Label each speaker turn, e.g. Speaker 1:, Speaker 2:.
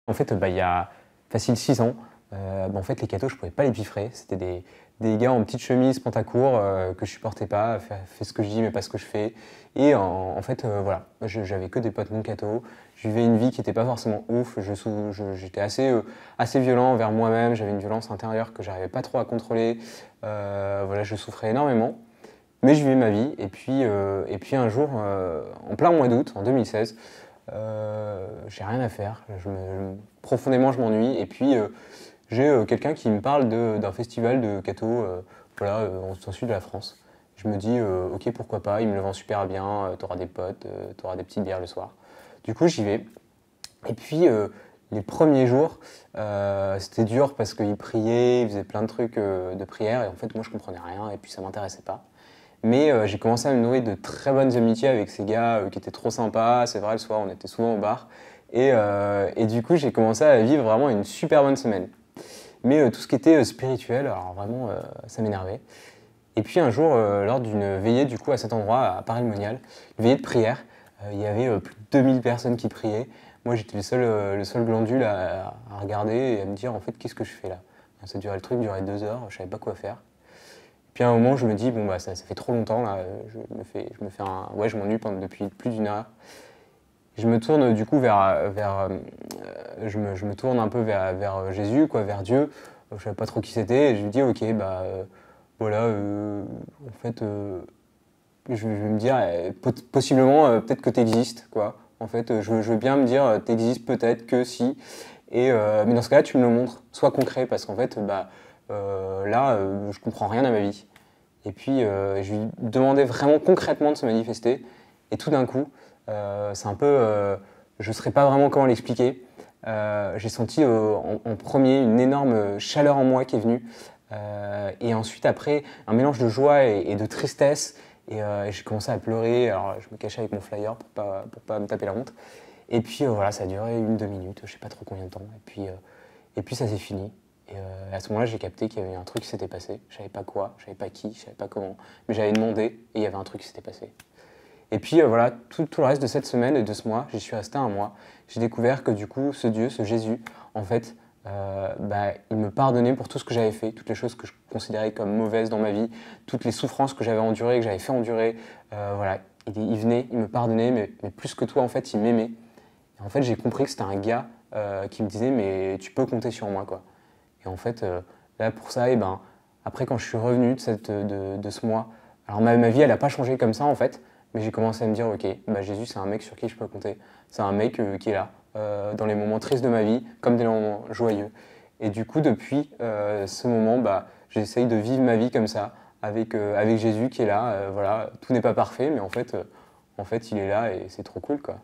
Speaker 1: En fait, il y a facile 6 ans, en fait, les cathos, je pouvais pas les piffrer. C'était des gars en petite chemise, pantacourt, que je supportais pas, fais ce que je dis mais pas ce que je fais. Et en fait, voilà, j'avais que des potes non cathos. Je vivais une vie qui était pas forcément ouf. J'étais assez violent envers moi-même. J'avais une violence intérieure que j'arrivais pas trop à contrôler. Voilà, je souffrais énormément. Mais je vivais ma vie. Et puis un jour, en plein mois d'août, en 2016, j'ai rien à faire. Profondément, je m'ennuie. Et puis, j'ai quelqu'un qui me parle d'un festival de catho voilà, dans le sud de la France. Je me dis, ok, pourquoi pas, il me le vend super bien, t'auras des potes, t'auras des petites bières le soir. Du coup, j'y vais. Et puis, les premiers jours, c'était dur parce qu'il priait, il faisait plein de trucs de prière. Et en fait, moi, je comprenais rien et puis ça m'intéressait pas. Mais j'ai commencé à me nouer de très bonnes amitiés avec ces gars qui étaient trop sympas. C'est vrai, le soir, on était souvent au bar. Et du coup, j'ai commencé à vivre vraiment une super bonne semaine. Mais tout ce qui était spirituel, alors vraiment, ça m'énervait. Et puis un jour, lors d'une veillée du coup à cet endroit, à Paris-le-Monial, une veillée de prière, il y avait plus de 2000 personnes qui priaient. Moi, j'étais le seul glandule à regarder et à me dire, en fait, qu'est-ce que je fais là? Ça durait, le truc durait 2 heures, je savais pas quoi faire. Puis à un moment, je me dis, bon, bah, ça fait trop longtemps, là, ouais, je m'ennuie depuis plus d'une heure. Je me tourne du coup je me tourne un peu vers Jésus, quoi, vers Dieu. Je savais pas trop qui c'était, et je lui dis, ok, voilà, en fait, je vais me dire, possiblement, peut-être que tu existes, quoi. En fait, je veux bien me dire, tu existes peut-être que si. Mais dans ce cas-là, tu me le montres, sois concret, parce qu'en fait, là, je comprends rien à ma vie. Et puis, je lui demandais vraiment concrètement de se manifester. Et tout d'un coup, c'est un peu, je ne saurais pas vraiment comment l'expliquer. J'ai senti en premier une énorme chaleur en moi qui est venue. Et ensuite, après, un mélange de joie et de tristesse. Et j'ai commencé à pleurer. Alors, je me cachais avec mon flyer pour pas me taper la honte. Et puis, voilà, ça a duré 1-2 minutes, je ne sais pas trop combien de temps. Et puis ça s'est fini. Et à ce moment-là, j'ai capté qu'il y avait un truc qui s'était passé. Je savais pas quoi, je savais pas qui, je savais pas comment. Mais j'avais demandé et il y avait un truc qui s'était passé. Et puis voilà, tout le reste de cette semaine et de ce mois, j'y suis resté un mois. J'ai découvert que du coup, ce Dieu, ce Jésus, en fait, il me pardonnait pour tout ce que j'avais fait, toutes les choses que je considérais comme mauvaises dans ma vie, toutes les souffrances que j'avais endurées, que j'avais fait endurer. Voilà, il venait, il me pardonnait, mais plus que toi, en fait, il m'aimait. Et en fait, j'ai compris que c'était un gars qui me disait, mais tu peux compter sur moi, quoi. Et en fait, là, pour ça, après, quand je suis revenu de ce mois, alors ma vie, elle n'a pas changé comme ça, en fait, mais j'ai commencé à me dire, ok, Jésus, c'est un mec sur qui je peux compter. C'est un mec qui est là, dans les moments tristes de ma vie, comme dans les moments joyeux. Et du coup, depuis ce moment, j'essaye de vivre ma vie comme ça, avec Jésus qui est là. Voilà, tout n'est pas parfait, mais en fait, il est là et c'est trop cool, quoi.